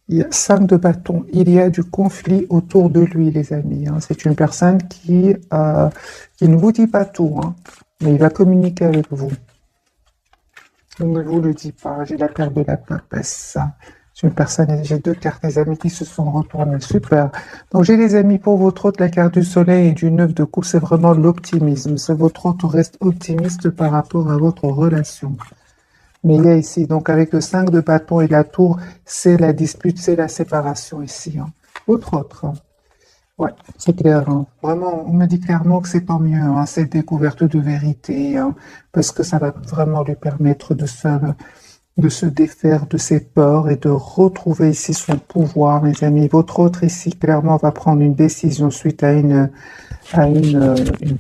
Il y a 5 de bâton. Il y a du conflit autour de lui, les amis, hein. C'est une personne qui ne vous dit pas tout, hein, mais il va communiquer avec vous. Je ne vous le dis pas. J'ai la carte de la papesse. C'est une personne, j'ai deux cartes, les amis, qui se sont retournées. Super. Donc, j'ai les amis pour votre hôte, la carte du soleil et du 9 de coupe, c'est vraiment l'optimisme. C'est votre hôte reste optimiste par rapport à votre relation. Mais il y a ici, donc avec le 5 de bâton et la tour, c'est la dispute, c'est la séparation ici, hein. Votre autre, hein. Ouais, c'est clair, hein. Vraiment, on me dit clairement que c'est tant mieux, hein, cette découverte de vérité, hein, parce que ça va vraiment lui permettre de se défaire de ses peurs et de retrouver ici son pouvoir, mes amis. Votre autre ici, clairement, va prendre une décision suite une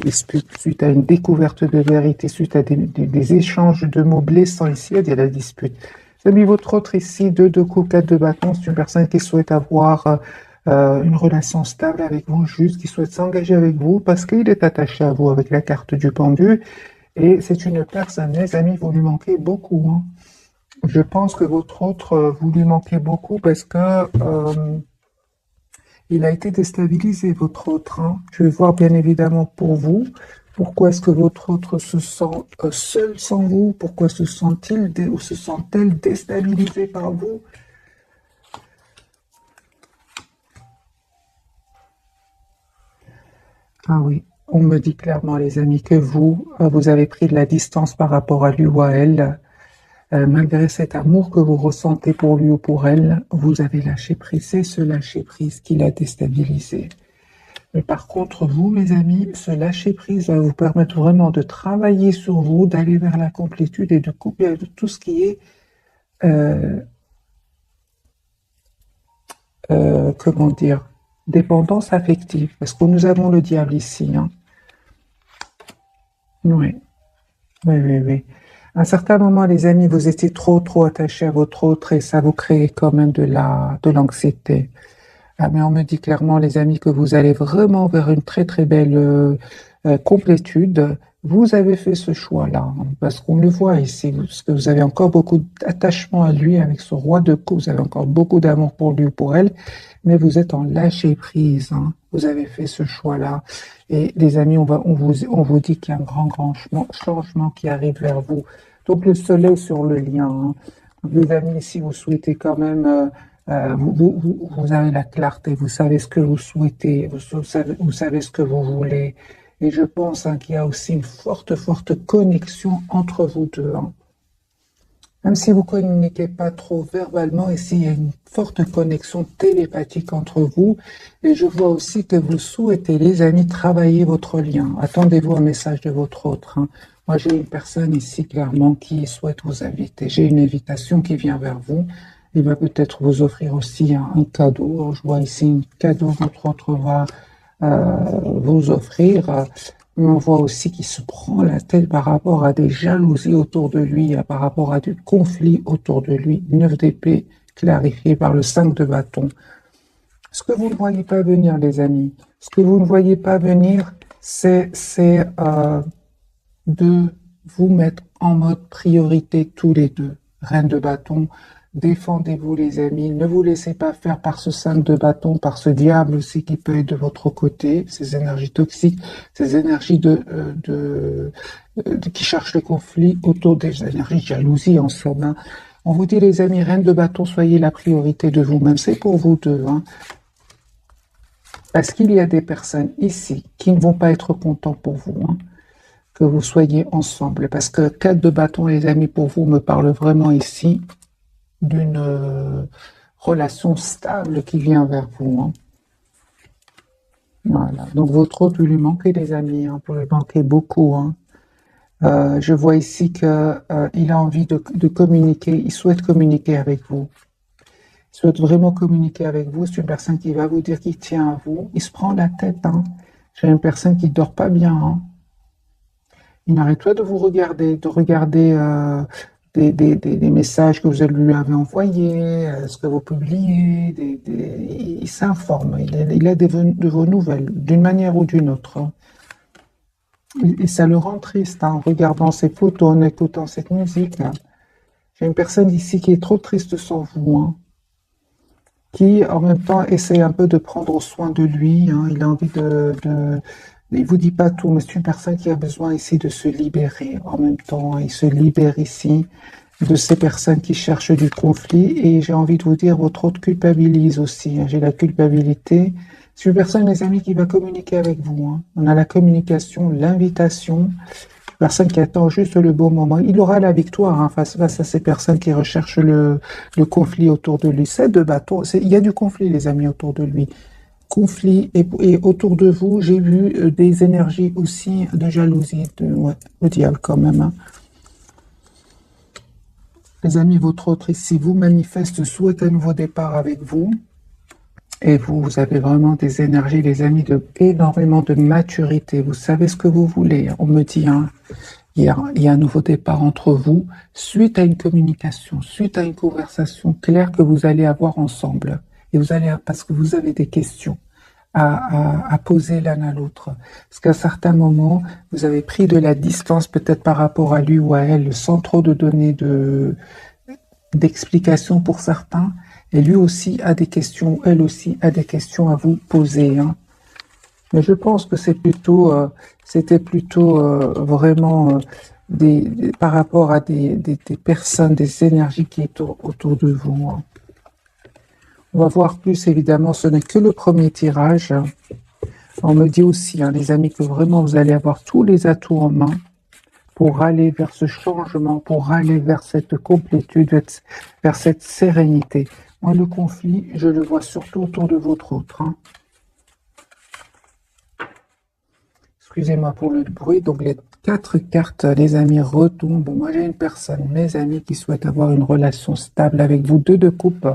dispute, suite à une découverte de vérité, suite à des échanges de mots blessants ici, il y a la dispute. Mes amis, votre autre ici, 2 de coups, 4 de bâton, c'est une personne qui souhaite avoir une relation stable avec vous, juste, qui souhaite s'engager avec vous parce qu'il est attaché à vous avec la carte du pendu. Et c'est une personne, mes amis, vous lui manquez beaucoup, hein. Je pense que votre autre, vous lui manquez beaucoup parce que il a été déstabilisé, votre autre, hein. Je vais voir bien évidemment pour vous. Pourquoi est-ce que votre autre se sent seul sans vous? Pourquoi se sent-il ou se sent-elle déstabilisée par vous? Ah oui, on me dit clairement, les amis, que vous, vous avez pris de la distance par rapport à lui ou à elle. Malgré cet amour que vous ressentez pour lui ou pour elle, vous avez lâché prise. C'est ce lâcher prise qui l'a déstabilisé. Mais par contre, vous, mes amis, ce lâcher prise va vous permettre vraiment de travailler sur vous, d'aller vers la complétude et de couper avec tout ce qui est, euh, comment dire, dépendance affective. Parce que nous avons le diable ici, hein. Oui, oui, oui, oui. À un certain moment, les amis, vous étiez trop attachés à votre autre et ça vous crée quand même de l'anxiété. Ah, mais on me dit clairement, les amis, que vous allez vraiment vers une très belle complétude. Vous avez fait ce choix-là, hein, parce qu'on le voit ici, parce que vous avez encore beaucoup d'attachement à lui avec ce roi de coups, vous avez encore beaucoup d'amour pour lui ou pour elle, mais vous êtes en lâcher prise, hein. Vous avez fait ce choix-là. Et les amis, on vous dit qu'il y a un grand changement qui arrive vers vous. Donc le soleil sur le lien, hein. Les amis, si vous souhaitez quand même vous avez la clarté, vous savez ce que vous souhaitez, vous savez ce que vous voulez. Et je pense, hein, qu'il y a aussi une forte connexion entre vous deux, hein. Même si vous ne communiquez pas trop verbalement, ici, il y a une forte connexion télépathique entre vous. Et je vois aussi que vous souhaitez, les amis, travailler votre lien. Attendez-vous un message de votre autre, hein. Moi, j'ai une personne ici, clairement, qui souhaite vous inviter. J'ai une invitation qui vient vers vous. Il va peut-être vous offrir aussi un cadeau. Je vois ici un cadeau que votre autre va vous offrir. On voit aussi qu'il se prend la tête par rapport à des jalousies autour de lui, par rapport à du conflit autour de lui. 9 d'épée clarifié par le 5 de bâton. Ce que vous ne voyez pas venir, les amis, ce que vous ne voyez pas venir, c'est de vous mettre en mode priorité tous les deux. Reine de bâton, défendez-vous, les amis. Ne vous laissez pas faire par ce 5 de bâton, par ce diable aussi qui peut être de votre côté, ces énergies toxiques, ces énergies qui cherchent le conflit autour des énergies de jalousie en somme, hein. On vous dit, les amis, reine de bâton, soyez la priorité de vous-même. C'est pour vous deux, hein. Parce qu'il y a des personnes ici qui ne vont pas être contents pour vous, hein, que vous soyez ensemble. Parce que 4 de bâton, les amis, pour vous, me parle vraiment ici d'une relation stable qui vient vers vous, hein. Voilà. Donc, votre autre, vous lui manquez, les amis, hein, vous lui manquez beaucoup, hein. Je vois ici que il a envie de communiquer, il souhaite communiquer avec vous. Il souhaite vraiment communiquer avec vous. C'est une personne qui va vous dire qu'il tient à vous. Il se prend la tête, hein. J'ai une personne qui ne dort pas bien, hein. Il n'arrête pas de vous regarder, de regarder des messages que vous lui avez envoyés, ce que vous publiez. Il s'informe, il a de vos nouvelles, d'une manière ou d'une autre, hein. Et ça le rend triste, hein, en regardant ces photos, en écoutant cette musique, hein. J'ai une personne ici qui est trop triste sans vous, hein. qui en même temps essaie un peu de prendre soin de lui, hein. Il a envie il vous dit pas tout, mais c'est une personne qui a besoin ici de se libérer en même temps. Il se libère ici de ces personnes qui cherchent du conflit. Et j'ai envie de vous dire, votre autre culpabilise aussi, hein. J'ai la culpabilité. C'est une personne, mes amis, qui va communiquer avec vous, hein. On a la communication, l'invitation. Personne qui attend juste le bon moment. Il aura la victoire, hein, face à ces personnes qui recherchent le conflit autour de lui. C'est de bâton. Il y a du conflit, les amis, autour de lui. Conflit et autour de vous, j'ai vu des énergies aussi de jalousie, ouais, le diable quand même, hein. Les amis, votre autre ici vous manifeste, souhaite un nouveau départ avec vous. Et vous avez vraiment des énergies, les amis, énormément de maturité. Vous savez ce que vous voulez. On me dit, hein, il y a un nouveau départ entre vous, suite à une communication, suite à une conversation claire que vous allez avoir ensemble. Et parce que vous avez des questions à poser l'un à l'autre. Parce qu'à certains moments, vous avez pris de la distance peut-être par rapport à lui ou à elle, sans trop de donner d'explications pour certains. Et lui aussi a des questions, elle aussi a des questions à vous poser, hein. Mais je pense que c'était plutôt vraiment par rapport à des personnes, des énergies qui sont autour de vous, hein. On va voir plus, évidemment, ce n'est que le premier tirage. On me dit aussi, hein, les amis, que vraiment vous allez avoir tous les atouts en main pour aller vers ce changement, pour aller vers cette complétude, vers cette sérénité. Moi, le conflit, je le vois surtout autour de votre autre, hein. Excusez-moi pour le bruit. Donc, les 4 cartes, les amis, retombent. Moi, j'ai une personne, mes amis, qui souhaite avoir une relation stable avec vous. 2 de coupe,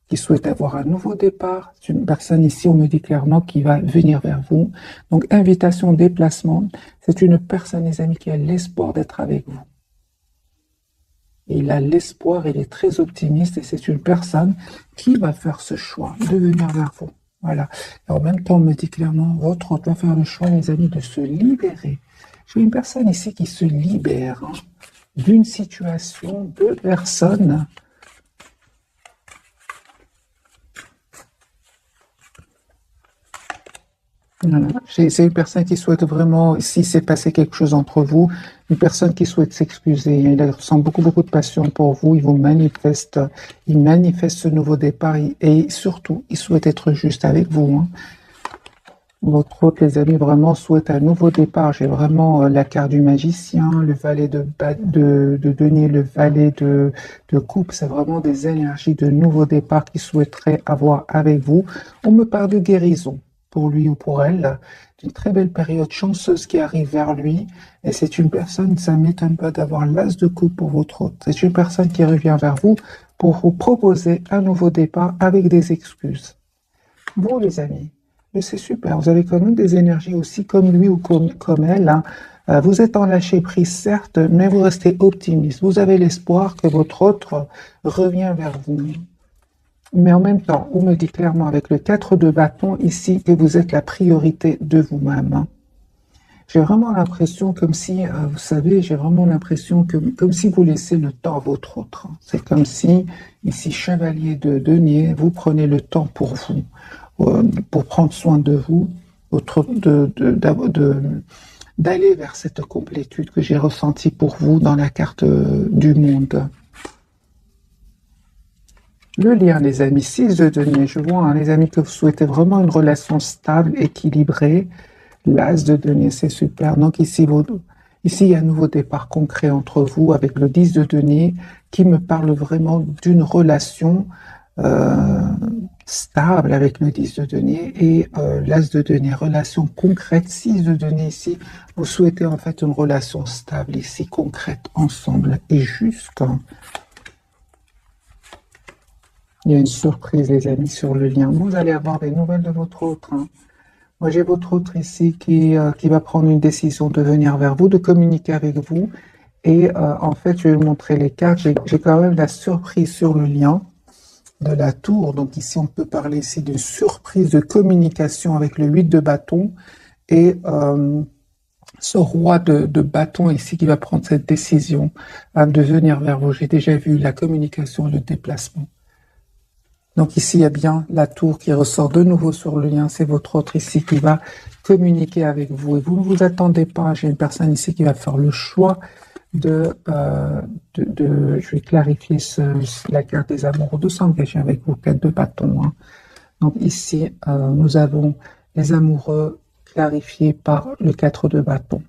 qui souhaite avoir un nouveau départ. C'est une personne ici, on me dit clairement, qui va venir vers vous. Donc, invitation, déplacement. C'est une personne, les amis, qui a l'espoir d'être avec vous. Il a l'espoir, il est très optimiste et c'est une personne qui va faire ce choix de venir vers vous. Voilà. Et en même temps, on me dit clairement, votre autre va faire le choix, les amis, de se libérer. J'ai une personne ici qui se libère, hein, d'une situation, de personnes. Voilà. C'est une personne qui souhaite vraiment, si s'est passé quelque chose entre vous, une personne qui souhaite s'excuser. Il ressent beaucoup de passion pour vous. Il manifeste ce nouveau départ et surtout, il souhaite être juste avec vous, hein. Votre autre, les amis, vraiment souhaite un nouveau départ. J'ai vraiment la carte du magicien, le valet de denier, le valet de coupe. C'est vraiment des énergies de nouveau départ qu'il souhaiterait avoir avec vous. On me parle de guérison pour lui ou pour elle, d'une très belle période chanceuse qui arrive vers lui. Et c'est une personne, ça ne m'étonne pas d'avoir l'as de coupe pour votre autre. C'est une personne qui revient vers vous pour vous proposer un nouveau départ avec des excuses. Bon, les amis, c'est super. Vous avez quand même des énergies aussi comme lui ou comme elle, hein. Vous êtes en lâcher prise, certes, mais vous restez optimiste. Vous avez l'espoir que votre autre revient vers vous. Mais en même temps, on me dit clairement avec le 4 de bâton ici que vous êtes la priorité de vous-même, hein. J'ai vraiment l'impression comme si, vous savez, j'ai vraiment l'impression comme si vous laissez le temps à votre autre, hein. C'est comme si, ici, chevalier de denier, vous prenez le temps pour vous, pour prendre soin de vous, d'aller vers cette complétude que j'ai ressentie pour vous dans la carte du monde. Le lien, les amis, 6 de denier. Je vois, hein, les amis, que vous souhaitez vraiment une relation stable, équilibrée. L'as de denier, c'est super. Donc ici, il y a un nouveau départ concret entre vous avec le 10 de denier qui me parle vraiment d'une relation stable avec le 10 de denier et l'as de denier, relation concrète. 6 de denier ici, vous souhaitez en fait une relation stable ici, concrète, ensemble et juste. Il y a une surprise, les amis, sur le lien. Vous allez avoir des nouvelles de votre autre, hein. Moi, j'ai votre autre ici qui va prendre une décision de venir vers vous, de communiquer avec vous. Et en fait, je vais vous montrer les cartes. J'ai quand même la surprise sur le lien de la tour. Donc ici, on peut parler ici de surprise de communication avec le 8 de bâton. Et ce roi de bâton ici qui va prendre cette décision de venir vers vous. J'ai déjà vu la communication, le déplacement. Donc ici, il y a bien la tour qui ressort de nouveau sur le lien. C'est votre autre ici qui va communiquer avec vous. Et vous ne vous attendez pas. J'ai une personne ici qui va faire le choix je vais clarifier la carte des amoureux, de s'engager avec vous, 4 de bâton. Hein. Donc ici, nous avons les amoureux clarifiés par le 4 de bâton.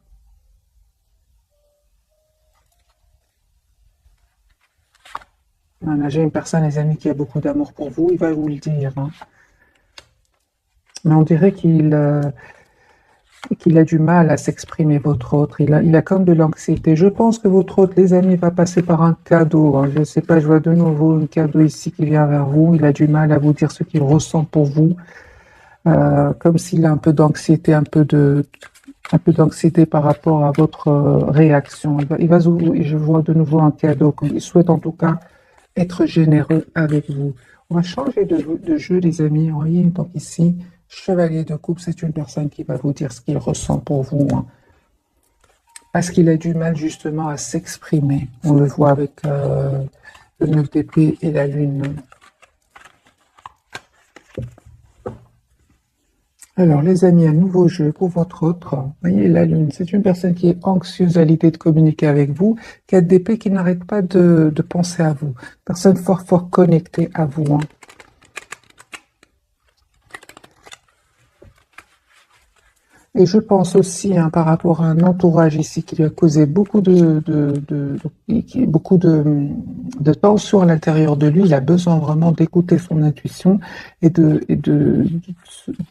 Voilà, j'ai une personne, les amis, qui a beaucoup d'amour pour vous, il va vous le dire. Hein. Mais on dirait qu'il a du mal à s'exprimer, votre autre. Il a comme de l'anxiété. Je pense que votre autre, les amis, va passer par un cadeau. Hein. Je ne sais pas, je vois de nouveau un cadeau ici qui vient vers vous. Il a du mal à vous dire ce qu'il ressent pour vous. Comme s'il a un peu d'anxiété, un peu d'anxiété par rapport à votre réaction. Je vois de nouveau un cadeau. Il souhaite en tout cas être généreux avec vous. On va changer de jeu, les amis. Vous voyez, donc ici, chevalier de coupe, c'est une personne qui va vous dire ce qu'il ressent pour vous. Hein. Parce qu'il a du mal justement à s'exprimer. On le voit avec le 9 d'épée et la lune. Alors, les amis, un nouveau jeu pour votre autre. Vous voyez, la lune, c'est une personne qui est anxieuse à l'idée de communiquer avec vous, 4 d'épée qui n'arrête pas de penser à vous. Personne fort connectée à vous. Hein. Et je pense aussi, hein, par rapport à un entourage ici qui lui a causé beaucoup de tension à l'intérieur de lui, il a besoin vraiment d'écouter son intuition et de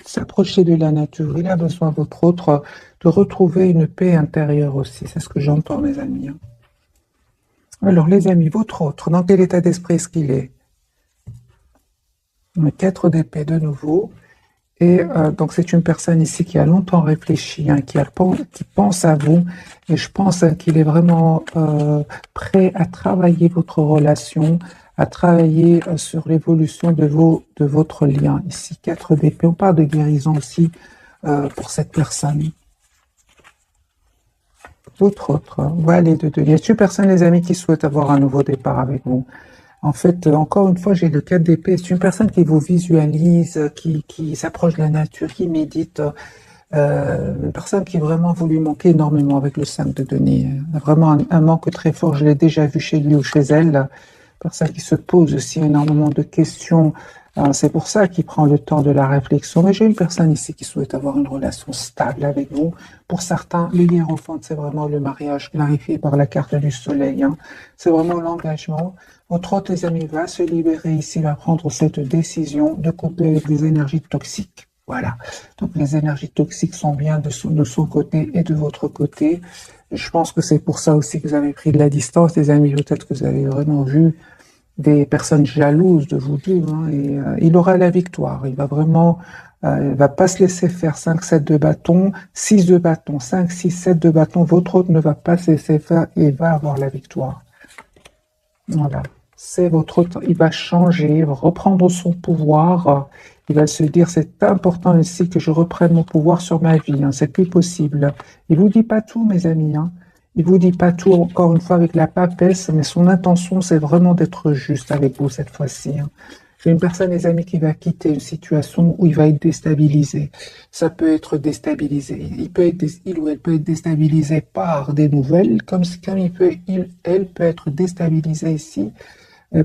s'approcher de la nature. Il a besoin, votre autre, de retrouver une paix intérieure aussi. C'est ce que j'entends, mes amis. Hein. Alors, les amis, votre autre, dans quel état d'esprit est-ce qu'il est? Le 4 d'épée de nouveau. Et donc c'est une personne ici qui a longtemps réfléchi, hein, qui pense à vous, et je pense hein, qu'il est vraiment prêt à travailler votre relation, à travailler sur l'évolution de votre lien. Ici, 4 d'épée, on parle de guérison aussi pour cette personne. Votre autre, valet de denier. Il y a une personne, les amis, qui souhaite avoir un nouveau départ avec vous. En fait, encore une fois, j'ai le 4 d'épée. C'est une personne qui vous visualise, qui s'approche de la nature, qui médite. Une personne qui vraiment vous lui manquez énormément avec le 5 de denier. Vraiment un manque très fort. Je l'ai déjà vu chez lui ou chez elle. Personne qui se pose aussi énormément de questions. C'est pour ça qu'il prend le temps de la réflexion. Mais j'ai une personne ici qui souhaite avoir une relation stable avec vous. Pour certains, le hiérophante, c'est vraiment le mariage clarifié par la carte du soleil. Hein. C'est vraiment l'engagement. Votre autre, les amis, va se libérer ici, va prendre cette décision de couper avec des énergies toxiques. Voilà. Donc, les énergies toxiques sont bien de son côté et de votre côté. Je pense que c'est pour ça aussi que vous avez pris de la distance, les amis. Peut-être que vous avez vraiment vu des personnes jalouses de vous deux. Hein, et il aura la victoire. Il va vraiment... il va pas se laisser faire 5, 7 de bâton, 6 de bâton, 5, 6, 7 de bâton. Votre autre ne va pas se laisser faire et va avoir la victoire. Voilà, c'est votre autre, il va changer, il va reprendre son pouvoir, il va se dire c'est important ici que je reprenne mon pouvoir sur ma vie, hein, c'est plus possible. Il vous dit pas tout, mes amis, hein. Il vous dit pas tout, encore une fois, avec la papesse, mais son intention, c'est vraiment d'être juste avec vous cette fois-ci. Hein. J'ai une personne, les amis, qui va quitter une situation où il va être déstabilisé. Ça peut être déstabilisé. Il ou elle peut être déstabilisé par des nouvelles, comme elle peut être déstabilisée ici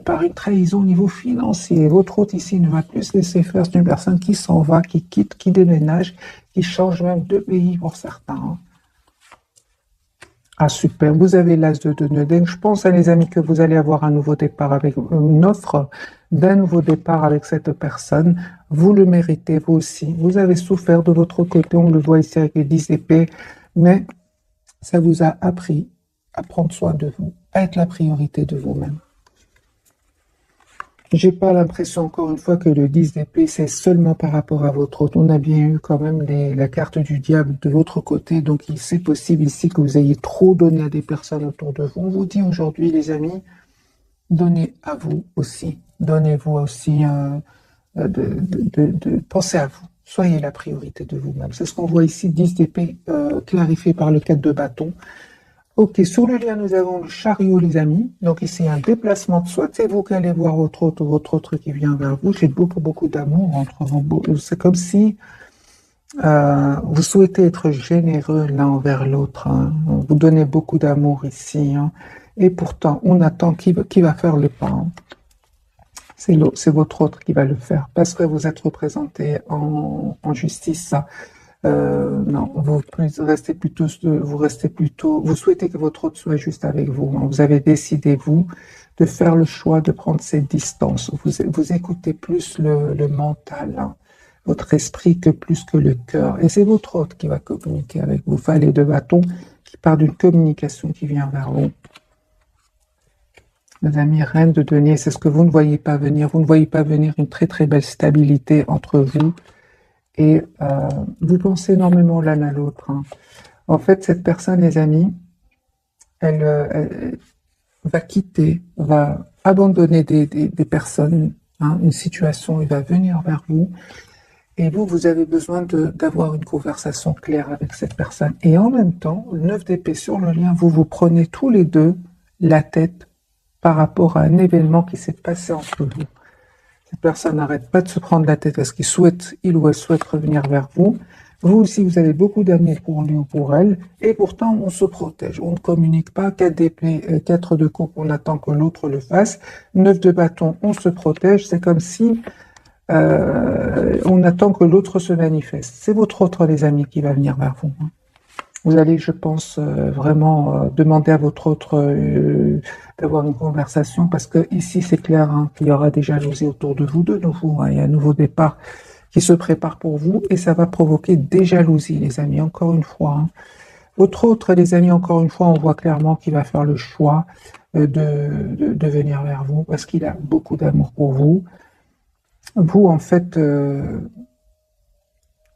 par une trahison au niveau financier. Votre autre ici ne va plus se laisser faire. C'est une personne qui s'en va, qui quitte, qui déménage, qui change même de pays pour certains. Hein. Ah super, vous avez l'as de nœuds. Je pense, à les amis, que vous allez avoir un nouveau départ avec une offre d'un nouveau départ avec cette personne. Vous le méritez, vous aussi. Vous avez souffert de votre côté, on le voit ici avec les 10 épées, mais ça vous a appris à prendre soin de vous, à être la priorité de vous-même. J'ai pas l'impression, encore une fois, que le 10 d'épée, c'est seulement par rapport à votre autre. On a bien eu quand même la carte du diable de l'autre côté, donc c'est possible ici que vous ayez trop donné à des personnes autour de vous. On vous dit aujourd'hui, les amis, donnez à vous aussi. Donnez-vous aussi, pensez à vous. Soyez la priorité de vous-même. C'est ce qu'on voit ici, 10 d'épée clarifié par le 4 de bâton. Ok, sur le lien, nous avons le chariot, les amis. Donc ici, un déplacement. Soit c'est vous qui allez voir votre autre, ou votre autre qui vient vers vous. J'ai beaucoup, beaucoup d'amour entre vous. C'est comme si vous souhaitez être généreux l'un envers l'autre, hein. Vous donnez beaucoup d'amour ici, hein. Et pourtant, on attend qui va faire le pas, hein. C'est votre autre qui va le faire parce que vous êtes représenté en justice. Non, vous souhaitez que votre autre soit juste avec vous, hein. Vous avez décidé, vous, de faire le choix de prendre cette distance. Vous écoutez plus le mental, hein, votre esprit que plus que le cœur. Et c'est votre autre qui va communiquer avec vous. Valet de bâton qui part d'une communication qui vient vers vous. Mes amis, reine de denier, c'est ce que vous ne voyez pas venir. Vous ne voyez pas venir une très très belle stabilité entre vous et vous pensez énormément l'un à l'autre, hein. En fait, cette personne, les amis, elle va quitter, va abandonner des personnes, hein, une situation, il va venir vers vous. Et vous avez besoin d'avoir une conversation claire avec cette personne. Et en même temps, le 9 d'épée sur le lien, vous prenez tous les deux la tête par rapport à un événement qui s'est passé entre vous. Cette personne n'arrête pas de se prendre la tête parce il ou elle souhaite revenir vers vous. Vous aussi, vous avez beaucoup d'amour pour lui ou pour elle. Et pourtant, on se protège. On ne communique pas. 4 d'épée, 4 de coupe, on attend que l'autre le fasse. 9 de bâton, on se protège. C'est comme si on attend que l'autre se manifeste. C'est votre autre, les amis, qui va venir vers vous, hein. Vous allez, je pense, vraiment demander à votre autre d'avoir une conversation parce que ici, c'est clair, hein, qu'il y aura des jalousies autour de vous de nouveau, hein. Il y a un nouveau départ qui se prépare pour vous et ça va provoquer des jalousies, les amis, encore une fois, hein. Votre autre, les amis, encore une fois, on voit clairement qu'il va faire le choix de venir vers vous parce qu'il a beaucoup d'amour pour vous. Vous, en fait,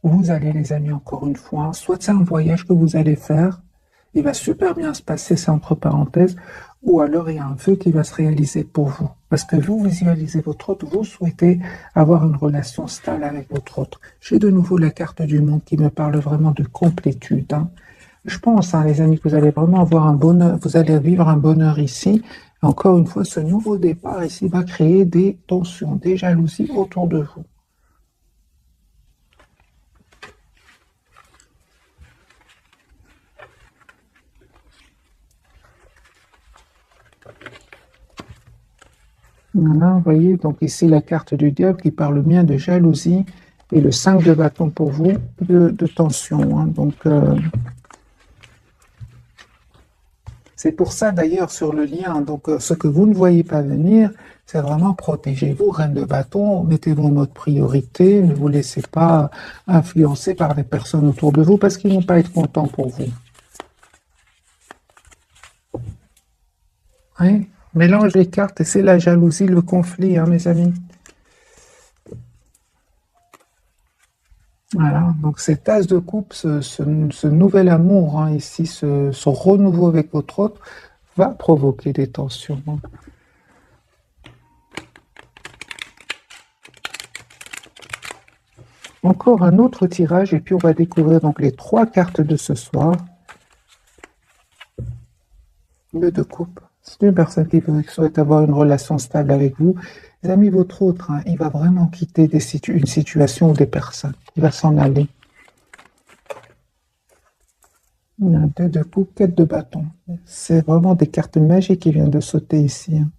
vous allez, les amis, encore une fois, soit c'est un voyage que vous allez faire, il va super bien se passer, c'est entre parenthèses, ou alors il y a un vœu qui va se réaliser pour vous. Parce que vous visualisez votre autre, vous souhaitez avoir une relation stable avec votre autre. J'ai de nouveau la carte du monde qui me parle vraiment de complétude, hein. Je pense, hein, les amis, que vous allez vraiment avoir un bonheur, vous allez vivre un bonheur ici. Et encore une fois, ce nouveau départ ici va créer des tensions, des jalousies autour de vous. Voilà, vous voyez, donc ici la carte du diable qui parle bien de jalousie et le 5 de bâton pour vous, de tension, hein. Donc, c'est pour ça d'ailleurs sur le lien, donc ce que vous ne voyez pas venir, c'est vraiment protégez-vous, reine de bâton, mettez-vous en mode priorité, ne vous laissez pas influencer par les personnes autour de vous parce qu'ils ne vont pas être contents pour vous. Oui, mélange les cartes et c'est la jalousie, le conflit, hein, mes amis. Voilà, donc cet as de coupe, ce nouvel amour, hein, ici, ce renouveau avec votre autre, va provoquer des tensions, hein. Encore un autre tirage et puis on va découvrir donc les 3 cartes de ce soir. Le de coupe. C'est une personne qui souhaite avoir une relation stable avec vous. Les amis, votre autre, hein, il va vraiment quitter une situation ou des personnes. Il va s'en aller. Il y a 2 de coupe, 4 de bâton. C'est vraiment des cartes magiques qui viennent de sauter ici, hein.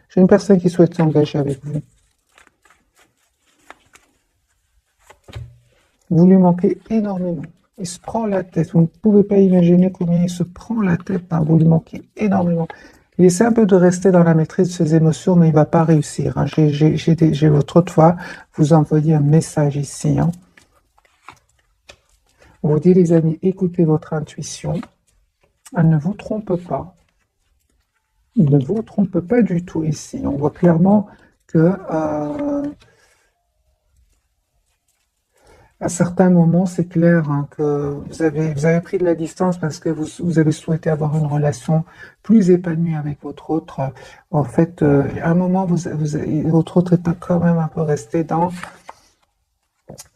J'ai une personne qui souhaite s'engager avec vous. Vous lui manquez énormément. Il se prend la tête. Vous ne pouvez pas imaginer combien il se prend la tête, hein. Vous lui manquez énormément. Il essaie un peu de rester dans la maîtrise de ses émotions, mais il ne va pas réussir, hein. J'ai votre autre fois vous envoyer un message ici, hein. On vous dit, les amis, écoutez votre intuition. Elle ne vous trompe pas. Il ne vous trompe pas du tout ici. On voit clairement que à certains moments, c'est clair, hein, que vous avez pris de la distance parce que vous avez souhaité avoir une relation plus épanouie avec votre autre. En fait, à un moment, votre autre est quand même un peu resté dans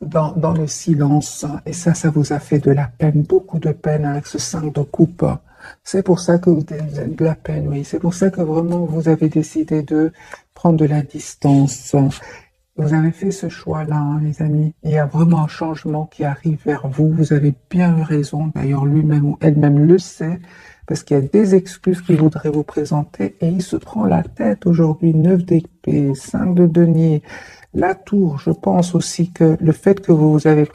le silence. Et ça vous a fait de la peine, beaucoup de peine avec ce 5 de coupe. C'est pour ça que vous avez de la peine, oui. C'est pour ça que vraiment vous avez décidé de prendre de la distance. Vous avez fait ce choix-là, hein, les amis. Il y a vraiment un changement qui arrive vers vous. Vous avez bien eu raison. D'ailleurs, lui-même ou elle-même le sait, parce qu'il y a des excuses qu'il voudrait vous présenter et il se prend la tête aujourd'hui. 9 d'épée, 5 de denier, la tour. Je pense aussi que le fait que vous avez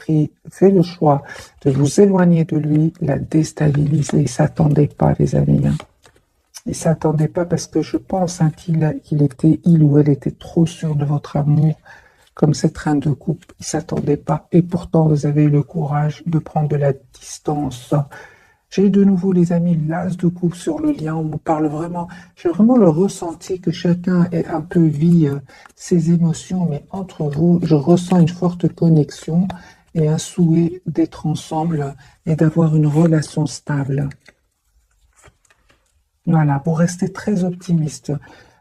fait le choix de vous éloigner de lui l'a déstabilisé. Il ne s'attendait pas, les amis, hein. Il s'attendait pas parce que je pense hein, il ou elle était trop sûr de votre amour, comme cette reine de coupe. Il s'attendait pas. Et pourtant, vous avez eu le courage de prendre de la distance. J'ai de nouveau, les amis, l'as de coupe sur le lien. On me parle vraiment. J'ai vraiment le ressenti que chacun est un peu vit ses émotions, mais entre vous, je ressens une forte connexion et un souhait d'être ensemble et d'avoir une relation stable. Voilà, vous restez très optimiste.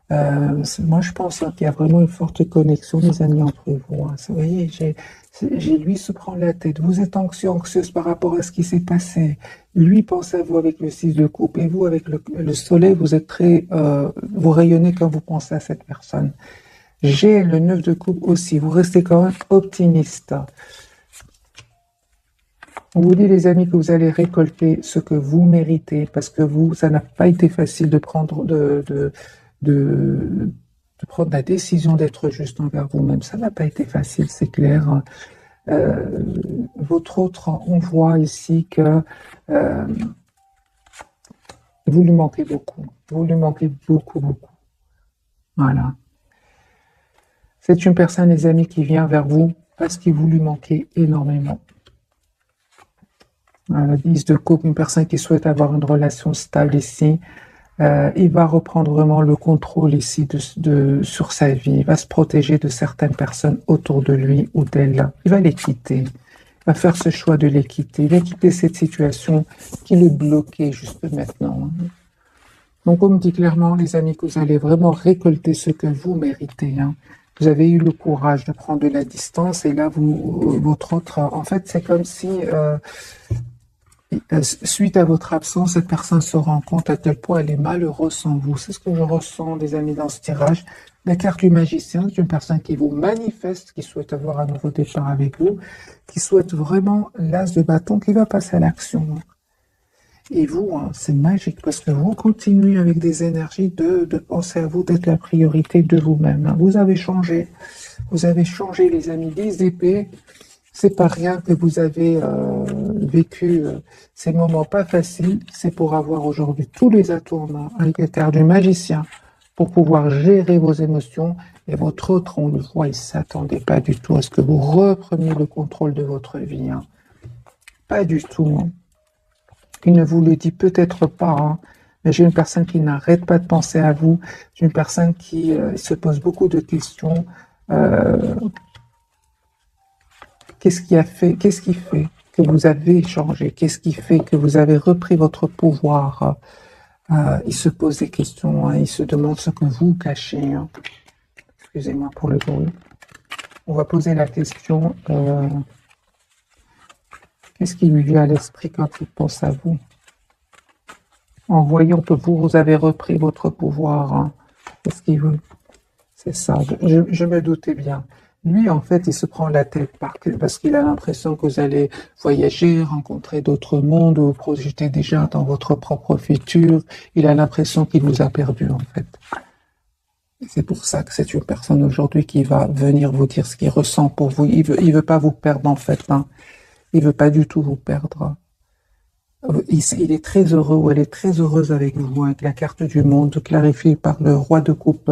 Moi, je pense hein, qu'il y a vraiment une forte connexion, les amis, entre vous. Hein. Vous voyez, lui se prend la tête. Vous êtes anxieuse par rapport à ce qui s'est passé. Lui pense à vous avec le 6 de coupe et vous avec le soleil, vous êtes vous rayonnez quand vous pensez à cette personne. J'ai le 9 de coupe aussi. Vous restez quand même optimiste. On vous dit, les amis, que vous allez récolter ce que vous méritez, parce que ça n'a pas été facile de prendre, de prendre la décision d'être juste envers vous-même. Ça n'a pas été facile, c'est clair. Votre autre, on voit ici que vous lui manquez beaucoup. Vous lui manquez beaucoup, beaucoup. Voilà. C'est une personne, les amis, qui vient vers vous parce qu'il vous lui manquez énormément. Voilà, 10 de coupe, une personne qui souhaite avoir une relation stable ici. Il va reprendre vraiment le contrôle ici sur sa vie. Il va se protéger de certaines personnes autour de lui ou d'elle. Il va les quitter. Il va faire ce choix de les quitter. Il va quitter cette situation qui le bloquait juste maintenant. Donc, on me dit clairement, les amis, que vous allez vraiment récolter ce que vous méritez. Hein. Vous avez eu le courage de prendre de la distance et là, votre autre... En fait, c'est comme si... suite à votre absence, cette personne se rend compte à quel point elle est malheureuse sans vous. C'est ce que je ressens, des amis, dans ce tirage. La carte du magicien, c'est une personne qui vous manifeste, qui souhaite avoir un nouveau départ avec vous, qui souhaite vraiment l'as de bâton, qui va passer à l'action. Et vous, hein, c'est magique, parce que vous continuez avec des énergies de penser à vous, d'être la priorité de vous-même. Hein. Vous avez changé, les amis, 10 d'épée. C'est pas rien que vous avez vécu ces moments pas faciles. C'est pour avoir aujourd'hui tous les atouts en main avec la carte du magicien pour pouvoir gérer vos émotions. Et votre autre, on le voit, il ne s'attendait pas du tout à ce que vous repreniez le contrôle de votre vie. Hein. Pas du tout. Hein. Il ne vous le dit peut-être pas. Hein. Mais j'ai une personne qui n'arrête pas de penser à vous. J'ai une personne qui se pose beaucoup de questions. Qu'est-ce qui fait que vous avez changé? Qu'est-ce qui fait que vous avez repris votre pouvoir? Il se pose des questions, hein, il se demande ce que vous cachez. Hein. Excusez-moi pour le bruit. On va poser la question, qu'est-ce qui lui vient à l'esprit quand il pense à vous? En voyant que vous avez repris votre pouvoir, hein. Qu'est-ce qu'il veut? C'est ça, je me doutais bien. Lui, en fait, il se prend la tête parce qu'il a l'impression que vous allez voyager, rencontrer d'autres mondes, vous projeter déjà dans votre propre futur. Il a l'impression qu'il vous a perdu, en fait. C'est pour ça que c'est une personne aujourd'hui qui va venir vous dire ce qu'il ressent pour vous. Il veut pas vous perdre, en fait. Hein. Il veut pas du tout vous perdre. Il est très heureux ou elle est très heureuse avec vous, avec la carte du monde clarifiée par le roi de coupe.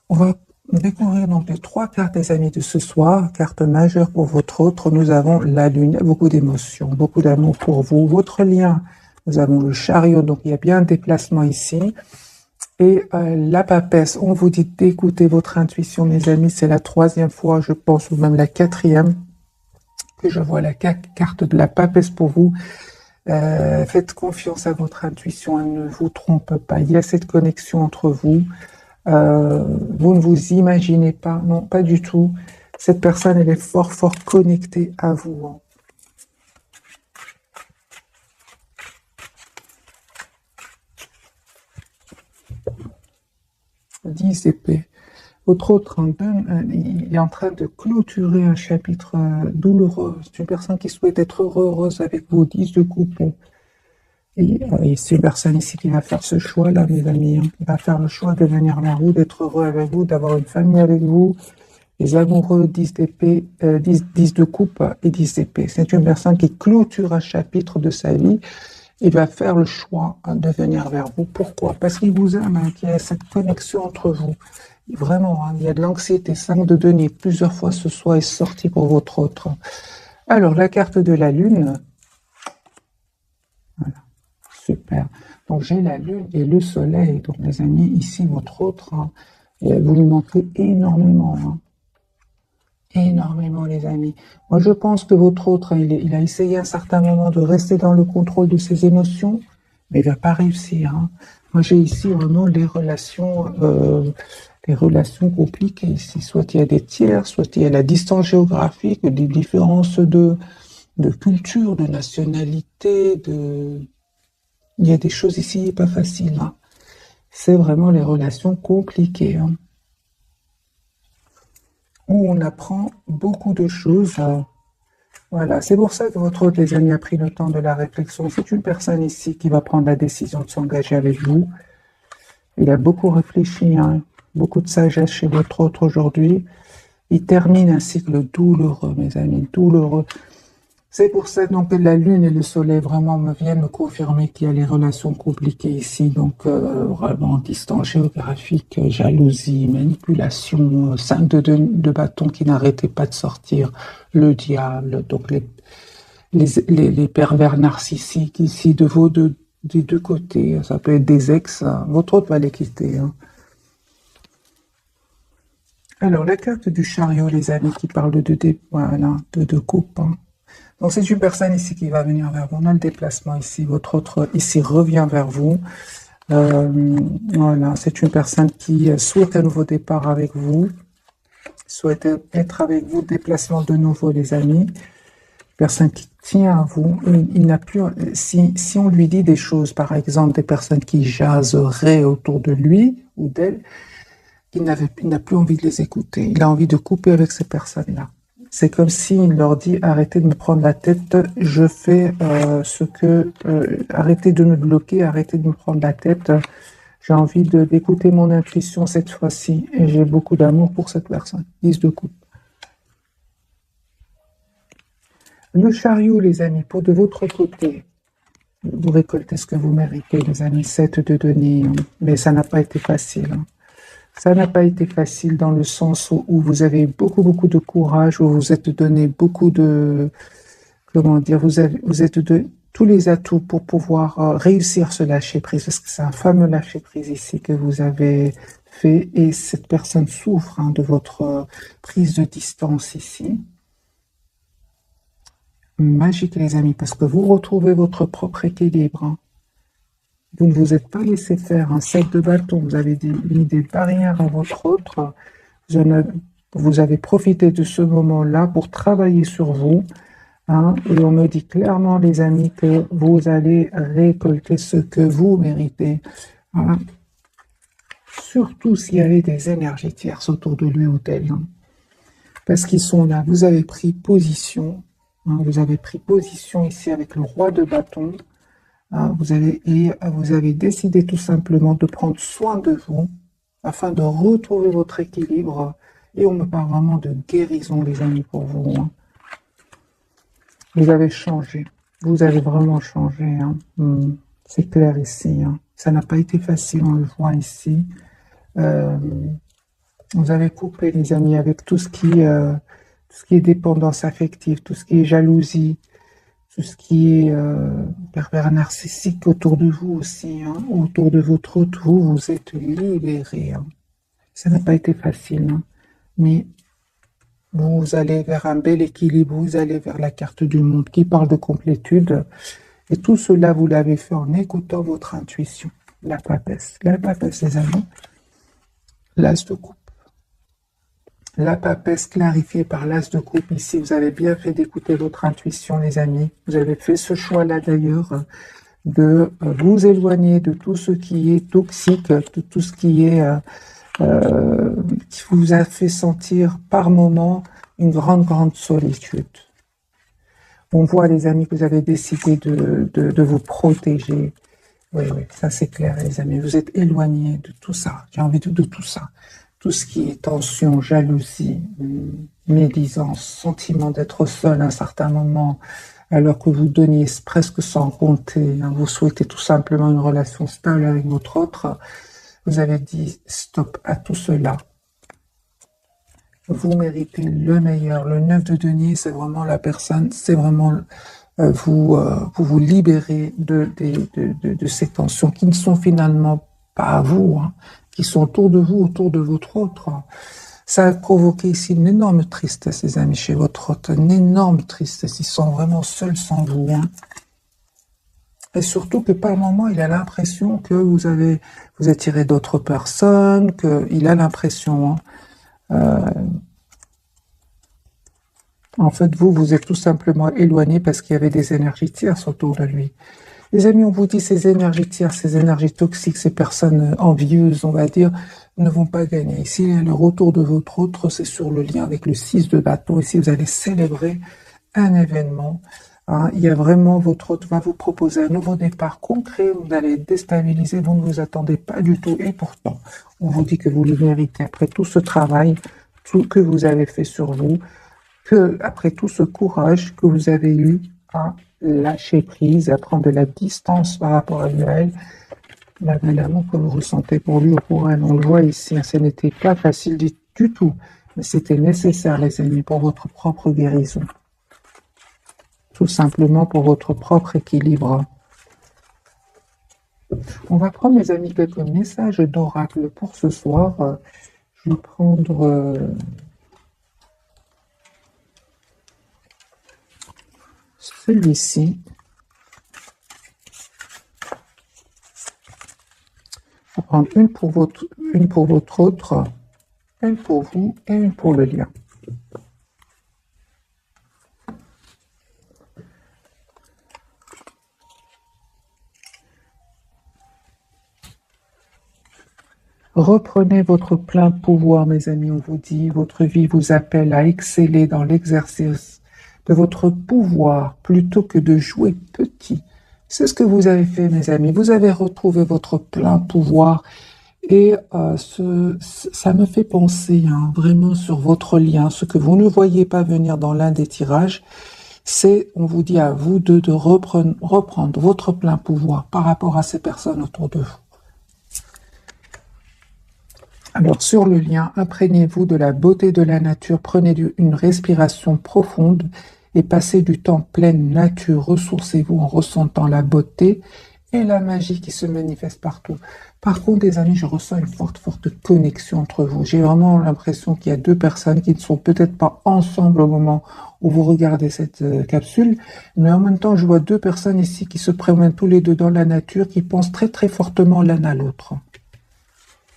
On va découvrir donc les 3 cartes, les amis, de ce soir. Carte majeure pour votre autre. Nous avons la lune. Il y a beaucoup d'émotions, beaucoup d'amour pour vous. Votre lien, nous avons le chariot. Donc, il y a bien un déplacement ici. Et la papesse, on vous dit d'écouter votre intuition, mes amis. C'est la 3e fois, je pense, ou même la 4e, que je vois la carte de la papesse pour vous. Faites confiance à votre intuition. Elle ne vous trompe pas. Il y a cette connexion entre vous. Vous ne vous imaginez pas, non, pas du tout. Cette personne, elle est fort, fort connectée à vous. Hein. 10 épées. Votre autre, il est en train de clôturer un chapitre douloureux. C'est une personne qui souhaite être heureuse avec vous, 10 de coupe. Et c'est une personne ici qui va faire ce choix-là, mes amis. Hein. Il va faire le choix de venir vers vous, d'être heureux avec vous, d'avoir une famille avec vous. Les amoureux, 10 d'épée, 10 de coupe et 10 d'épée. C'est une personne qui clôture un chapitre de sa vie. Il va faire le choix de venir vers vous. Pourquoi? Parce qu'il vous aime, hein, qu'il y a cette connexion entre vous. Vraiment, hein, il y a de l'anxiété. 5 de denier, plusieurs fois ce soir est sorti pour votre autre. Alors, la carte de la lune. Voilà, super. Donc, j'ai la lune et le soleil. Donc, les amis, ici, votre autre, hein, vous lui manquez énormément. Hein. Énormément, les amis. Moi, je pense que votre autre, hein, il a essayé à un certain moment de rester dans le contrôle de ses émotions, mais il va pas réussir. Hein. Moi, j'ai ici vraiment les relations compliquées ici. Soit il y a des tiers, soit il y a la distance géographique, des différences de culture, de nationalité, il y a des choses ici pas faciles. Hein. C'est vraiment les relations compliquées. Hein. Où on apprend beaucoup de choses. Voilà, c'est pour ça que votre hôte, les amis, a pris le temps de la réflexion. C'est une personne ici qui va prendre la décision de s'engager avec vous. Il a beaucoup réfléchi, hein, beaucoup de sagesse chez votre hôte aujourd'hui. Il termine un cycle douloureux, mes amis, douloureux. C'est pour ça donc, que la lune et le soleil vraiment me viennent me confirmer qu'il y a les relations compliquées ici. Donc vraiment distance géographique, jalousie, manipulation, 5 de bâton qui n'arrêtait pas de sortir, le diable, donc les pervers narcissiques ici des deux côtés. Ça peut être des ex, hein. Votre autre va les quitter. Hein. Alors la carte du chariot, les amis, qui parle de coupe. Hein. Donc c'est une personne ici qui va venir vers vous. On a le déplacement ici. Votre autre ici revient vers vous. Voilà, c'est une personne qui souhaite un nouveau départ avec vous. Souhaite être avec vous. Déplacement de nouveau, les amis. Personne qui tient à vous. Il n'a plus. Si on lui dit des choses, par exemple, des personnes qui jaseraient autour de lui ou d'elle, il n'a plus envie de les écouter. Il a envie de couper avec ces personnes-là. C'est comme s'il leur dit arrêtez de me prendre la tête, je fais arrêtez de me bloquer, arrêtez de me prendre la tête. J'ai envie d'écouter mon intuition cette fois-ci et j'ai beaucoup d'amour pour cette personne. 10 de coupe. Le chariot, les amis, pour de votre côté, vous récoltez ce que vous méritez, les amis. 7 de denier, hein. Mais ça n'a pas été facile. Hein. Ça n'a pas été facile dans le sens où vous avez beaucoup de courage, où vous êtes donné beaucoup de, comment dire, vous êtes de tous les atouts pour pouvoir réussir ce lâcher prise, parce que c'est un fameux lâcher prise ici que vous avez fait, et cette personne souffre hein, de votre prise de distance ici. Magique, les amis, parce que vous retrouvez votre propre équilibre. Hein. Vous ne vous êtes pas laissé faire un 7 de bâton, vous avez mis des barrières à votre autre, vous avez profité de ce moment-là pour travailler sur vous, hein, et on me dit clairement, les amis, que vous allez récolter ce que vous méritez. Hein. Surtout s'il y avait des énergies tierces autour de lui ou d'elle, hein, parce qu'ils sont là, vous avez pris position, hein, vous avez pris position ici avec le roi de bâton. Vous avez décidé tout simplement de prendre soin de vous afin de retrouver votre équilibre. Et on me parle vraiment de guérison, les amis, pour vous. Hein. Vous avez changé. Vous avez vraiment changé. Hein. C'est clair ici. Hein. Ça n'a pas été facile, on le voit ici. Vous avez coupé, les amis, avec tout ce qui est dépendance affective, tout ce qui est jalousie, tout ce qui est pervers narcissique autour de vous aussi, hein, autour de votre autre, vous êtes libéré. Hein. Ça n'a pas été facile, hein, mais vous allez vers un bel équilibre, vous allez vers la carte du monde qui parle de complétude, et tout cela, vous l'avez fait en écoutant votre intuition. La papesse, les amis, l'as de coupe. La papesse clarifiée par l'as de coupe ici. Vous avez bien fait d'écouter votre intuition, les amis. Vous avez fait ce choix-là, d'ailleurs, de vous éloigner de tout ce qui est toxique, de tout ce qui est qui vous a fait sentir par moments une grande solitude. On voit, les amis, que vous avez décidé de vous protéger. Oui, ça c'est clair, les amis. Vous êtes éloignés de tout ça. J'ai envie de tout ça. Tout ce qui est tension, jalousie, médisance, sentiment d'être seul à un certain moment, alors que vous donniez presque sans compter. Hein, vous souhaitez tout simplement une relation stable avec votre autre. Vous avez dit stop à tout cela. Vous méritez le meilleur. Le 9 de denier, c'est vraiment la personne, c'est vraiment vous libérer de ces tensions qui ne sont finalement pas à vous, hein, qui sont autour de vous, autour de votre autre. Ça a provoqué ici une énorme tristesse, les amis, chez votre autre, une énorme tristesse. Ils sont vraiment seuls sans vous. Hein. Et surtout que par moment, il a l'impression que vous attirez d'autres personnes, qu'il a l'impression... Hein, en fait, vous êtes tout simplement éloigné parce qu'il y avait des énergies tierces autour de lui. Les amis, on vous dit, ces énergies tierces, ces énergies toxiques, ces personnes envieuses, on va dire, ne vont pas gagner. Ici, le retour de votre autre, c'est sur le lien avec le 6 de bâton. Ici, vous allez célébrer un événement. Hein, il y a vraiment, votre autre va vous proposer un nouveau départ concret. Vous allez être déstabiliser, vous ne vous attendez pas du tout. Et pourtant, on vous dit que vous le méritez. Après tout ce travail, tout que vous avez fait sur vous, que après tout ce courage que vous avez eu à lâcher prise, à prendre de la distance par rapport à elle, malgré l'amour que vous ressentez pour lui ou pour elle, on le voit ici, hein, ce n'était pas facile du tout, mais c'était nécessaire, les amis, pour votre propre guérison. Tout simplement pour votre propre équilibre. On va prendre, les amis, quelques messages d'oracle pour ce soir. Je vais prendre... celui-ci. On va prendre une pour votre autre, une pour vous et une pour le lien. Reprenez votre plein pouvoir, mes amis, on vous dit. Votre vie vous appelle à exceller dans l'exercice de votre pouvoir plutôt que de jouer petit. C'est ce que vous avez fait, mes amis. Vous avez retrouvé votre plein pouvoir et ça me fait penser vraiment sur votre lien. Ce que vous ne voyez pas venir dans l'un des tirages, c'est, on vous dit à vous deux de reprendre votre plein pouvoir par rapport à ces personnes autour de vous. Alors, sur le lien, imprégnez-vous de la beauté de la nature, prenez une respiration profonde et passez du temps pleine nature. Ressourcez-vous en ressentant la beauté et la magie qui se manifeste partout. Par contre, les amis, je ressens une forte connexion entre vous. J'ai vraiment l'impression qu'il y a deux personnes qui ne sont peut-être pas ensemble au moment où vous regardez cette capsule, mais en même temps, je vois deux personnes ici qui se promènent tous les deux dans la nature, qui pensent très fortement l'un à l'autre.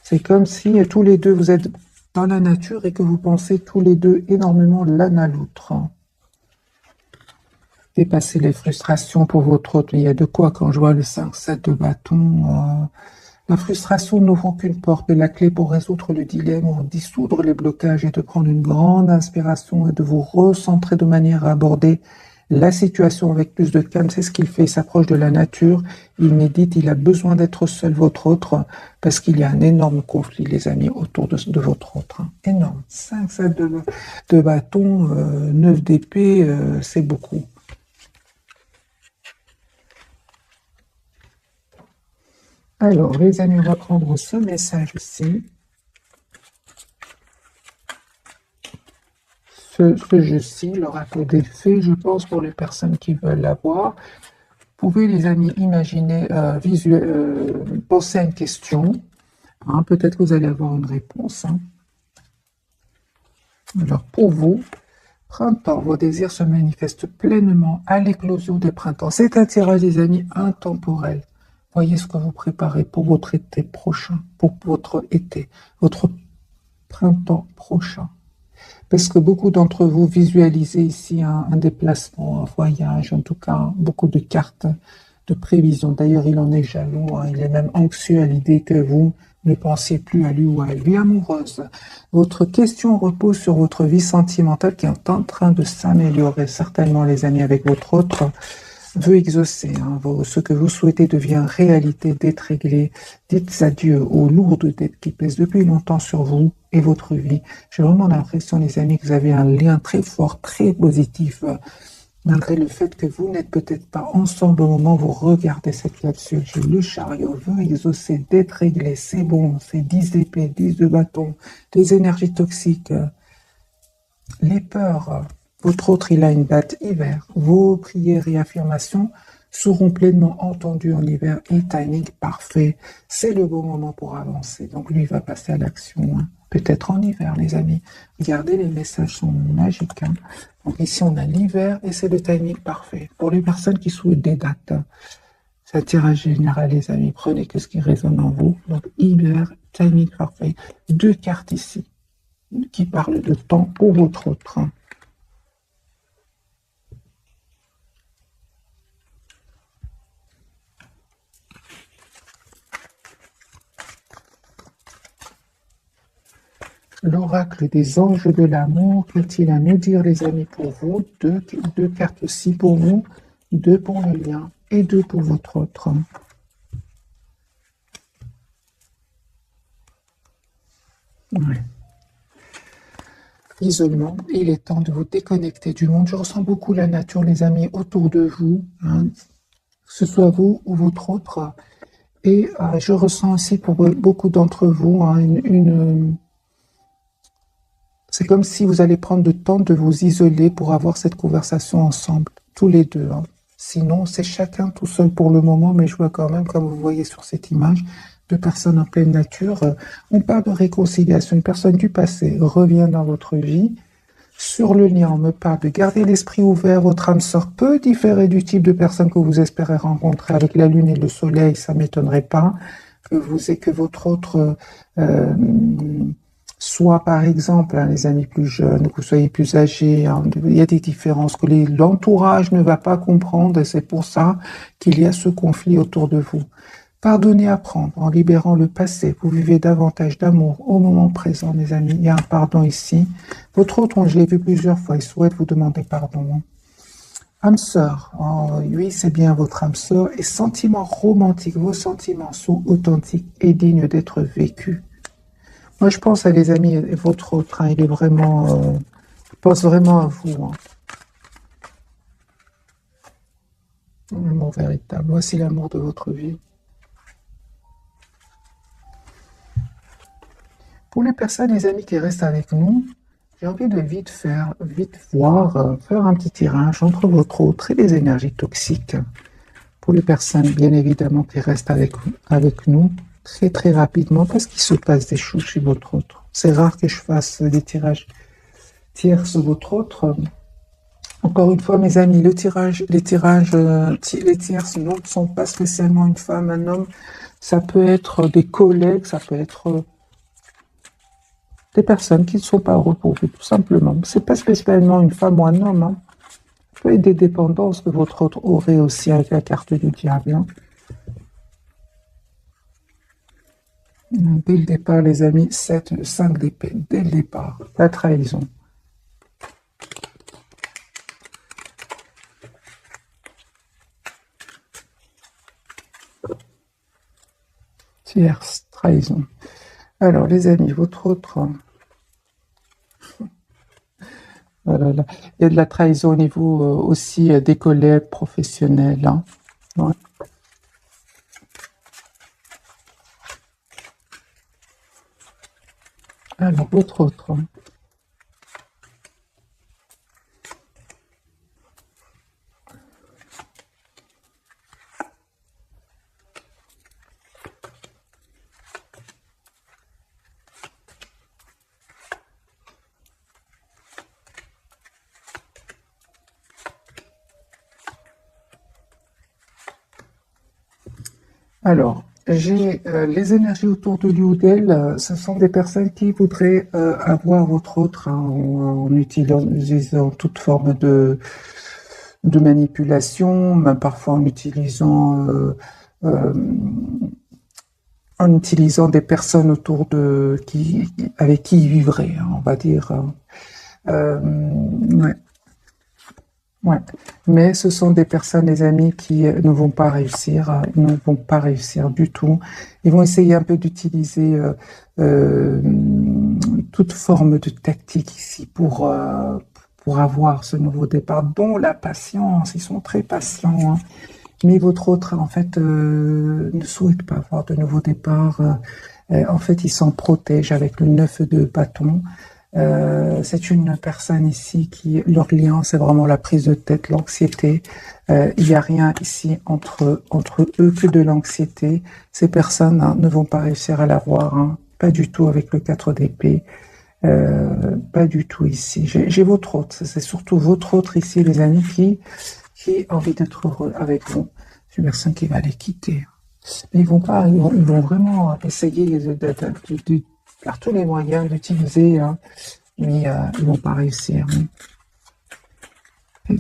C'est comme si tous les deux, vous êtes dans la nature et que vous pensez tous les deux énormément l'un à l'autre. Dépasser les frustrations pour votre autre. Il y a de quoi quand je vois le 5-7 de bâton. La frustration n'ouvre qu'une porte et la clé pour résoudre le dilemme ou dissoudre les blocages est de prendre une grande inspiration et de vous recentrer de manière à aborder la situation avec plus de calme. C'est ce qu'il fait, il s'approche de la nature, il médite, il a besoin d'être seul, votre autre, parce qu'il y a un énorme conflit, les amis, autour de votre autre. Énorme. 5-7 de bâton, 9 d'épée, c'est beaucoup. Alors, les amis, on va prendre ce message ici. Ce jeu-ci, l'oracle des fées, je pense, pour les personnes qui veulent l'avoir. Vous pouvez, les amis, imaginer, penser à une question. Peut-être que vous allez avoir une réponse. Alors, pour vous, printemps, vos désirs se manifestent pleinement à l'éclosion des printemps. C'est un tirage, les amis, intemporel. Voyez ce que vous préparez pour votre été prochain, pour votre printemps prochain. Parce que beaucoup d'entre vous visualisez ici un déplacement, un voyage, en tout cas beaucoup de cartes de prévision. D'ailleurs, il en est jaloux, il est même anxieux à l'idée que vous Ne pensez plus à lui ou à elle. Vie amoureuse. Votre question repose sur votre vie sentimentale qui est en train de s'améliorer. Certainement, les amis, avec votre autre veut exaucer. Ce que vous souhaitez devient réalité, d'être réglé. Dites adieu aux lourdes dettes qui pèsent depuis longtemps sur vous et votre vie. J'ai vraiment l'impression, les amis, que vous avez un lien très fort, très positif, malgré le fait que vous n'êtes peut-être pas ensemble au moment où vous regardez cette capsule. Le chariot veut exaucer, d'être réglé, c'est bon, c'est 10 d'épée, 10 de bâton, des énergies toxiques, les peurs. Votre autre, il a une date hiver. Vos prières et affirmations seront pleinement entendues en hiver et timing parfait. C'est le bon moment pour avancer. Donc lui, il va passer à l'action. Peut-être en hiver, les amis. Regardez, les messages sont magiques. Donc ici, on a l'hiver et c'est le timing parfait. Pour les personnes qui souhaitent des dates, c'est un tirage général, les amis. Prenez que ce qui résonne en vous. Donc hiver, timing parfait. 2 cartes ici qui parlent de temps pour votre autre. L'oracle des anges de l'amour, qu'est-il à nous dire, les amis, pour vous? Deux cartes aussi pour vous, 2 pour le lien et 2 pour votre autre. Ouais. Isolement, il est temps de vous déconnecter du monde. Je ressens beaucoup la nature, les amis, autour de vous, que ce soit vous ou votre autre. Et je ressens aussi pour beaucoup d'entre vous c'est comme si vous allez prendre le temps de vous isoler pour avoir cette conversation ensemble, tous les deux. Sinon, c'est chacun tout seul pour le moment, mais je vois quand même, comme vous voyez sur cette image, 2 personnes en pleine nature. On parle de réconciliation. Une personne du passé revient dans votre vie. Sur le lien, on me parle de garder l'esprit ouvert. Votre âme sœur peut différer du type de personne que vous espérez rencontrer. Avec la lune et le soleil, ça ne m'étonnerait pas que votre autre soit, par exemple, les amis plus jeunes, que vous soyez plus âgés. Il y a des différences que l'entourage ne va pas comprendre et c'est pour ça qu'il y a ce conflit autour de vous. Pardonnez, apprendre, en libérant le passé. Vous vivez davantage d'amour au moment présent, mes amis. Il y a un pardon ici. Votre autre, je l'ai vu plusieurs fois, il souhaite vous demander pardon. Âme sœur, oui, c'est bien votre âme sœur. Et sentiments romantiques, vos sentiments sont authentiques et dignes d'être vécus. Moi, je pense à les amis, et votre autre, il est vraiment, je pense vraiment à vous. L'amour véritable. Voici l'amour de votre vie. Pour les personnes, les amis qui restent avec nous, j'ai envie de vite faire un petit tirage entre votre autre et les énergies toxiques. Pour les personnes, bien évidemment, qui restent avec nous, très très rapidement, parce qu'il se passe des choses chez votre autre. C'est rare que je fasse des tirages tiers sur votre autre. Encore une fois, mes amis, les tierces ne sont pas spécialement une femme, un homme. Ça peut être des collègues, ça peut être des personnes qui ne sont pas heureux pour vous, tout simplement. C'est pas spécialement une femme ou un homme. Ça peut être des dépendances que votre autre aurait aussi avec la carte du diable. Dès le départ, les amis, 5 d'épée, dès le départ, la trahison. Tierce, trahison. Alors, les amis, votre autre... Voilà, il y a de la trahison au niveau aussi des collègues professionnels. Ouais. Alors, votre autre... Alors, j'ai les énergies autour de lui ou d'elle, ce sont des personnes qui voudraient avoir votre autre en utilisant toute forme de manipulation, même parfois en utilisant en utilisant des personnes autour avec qui il vivrait, hein, on va dire. Ouais, ouais. Mais ce sont des personnes, les amis, qui ne vont pas réussir, ils ne vont pas réussir du tout. Ils vont essayer un peu d'utiliser euh, toute forme de tactique ici pour avoir ce nouveau départ, dont la patience. Ils sont très patients, hein. Mais votre autre, en fait, ne souhaite pas avoir de nouveau départ. En fait, il s'en protège avec le 9 de bâton. C'est une personne ici qui, leur lien, c'est vraiment la prise de tête, l'anxiété. Il n'y a rien ici entre eux que de l'anxiété. Ces personnes, hein, ne vont pas réussir à l'avoir, hein, pas du tout avec le 4 d'épée. Pas du tout ici. J'ai votre autre, c'est surtout votre autre ici, les amis, qui a envie d'être heureux avec vous. C'est une personne qui va les quitter. Mais ils vont pas, ils vont vraiment essayer de faire tous les moyens d'utiliser, hein, mais ils vont pas réussir, hein.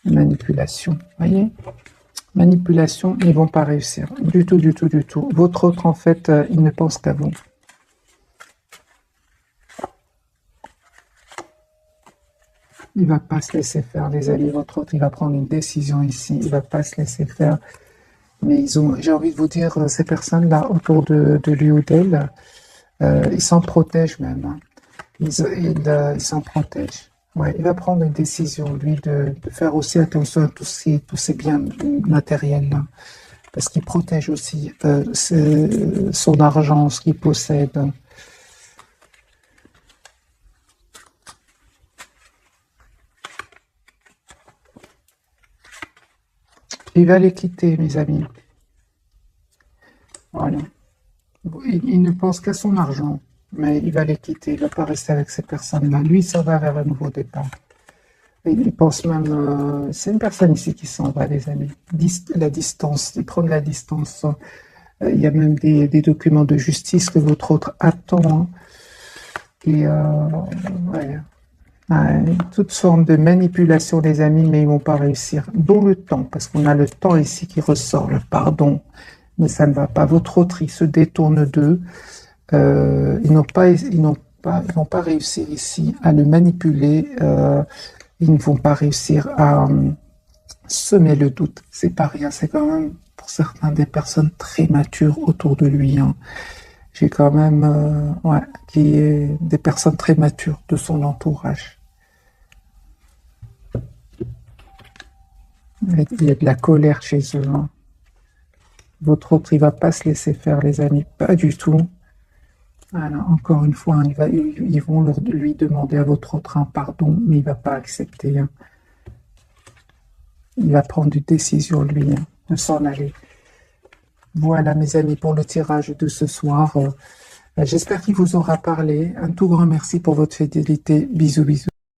Manipulation, voyez? Manipulation, ils vont pas réussir. Du tout, du tout, du tout. Votre autre, en fait, il ne pense qu'à vous. Il va pas se laisser faire, les amis. Votre autre, il va prendre une décision ici. Il va pas se laisser faire. Mais j'ai envie de vous dire, ces personnes-là autour de lui ou d'elle, ils s'en protègent même, hein. Ils s'en protègent. Ouais, il va prendre une décision, lui, de faire aussi attention à tous ces biens matériels-là. Parce qu'il protège aussi son argent, ce qu'il possède. Il va les quitter, mes amis. Voilà. Il ne pense qu'à son argent, mais il va les quitter. Il ne va pas rester avec ces personnes-là. Lui, ça va vers un nouveau départ. Et il pense même... c'est une personne ici qui s'en va, les amis. La distance, il prend de la distance. Il y a même des documents de justice que votre autre attend, hein. Et ouais. Ouais, toute forme de manipulation, les amis, mais ils vont pas réussir. Dont le temps, parce qu'on a le temps ici qui ressort, le pardon. Mais ça ne va pas. Votre autre, il se détourne d'eux. Ils vont pas réussir ici à le manipuler. Ils ne vont pas réussir à semer le doute. C'est pas rien. C'est quand même, pour certains, des personnes très matures autour de lui, hein. J'ai quand même, ouais, des personnes très matures de son entourage. Il y a de la colère chez eux, hein. Votre autre, il va pas se laisser faire, les amis, pas du tout. Voilà, encore une fois, hein, ils vont lui demander à votre autre un pardon, mais il va pas accepter, hein. Il va prendre une décision, lui, hein, de s'en aller. Voilà, mes amis, pour le tirage de ce soir. J'espère qu'il vous aura parlé. Un tout grand merci pour votre fidélité. Bisous, bisous.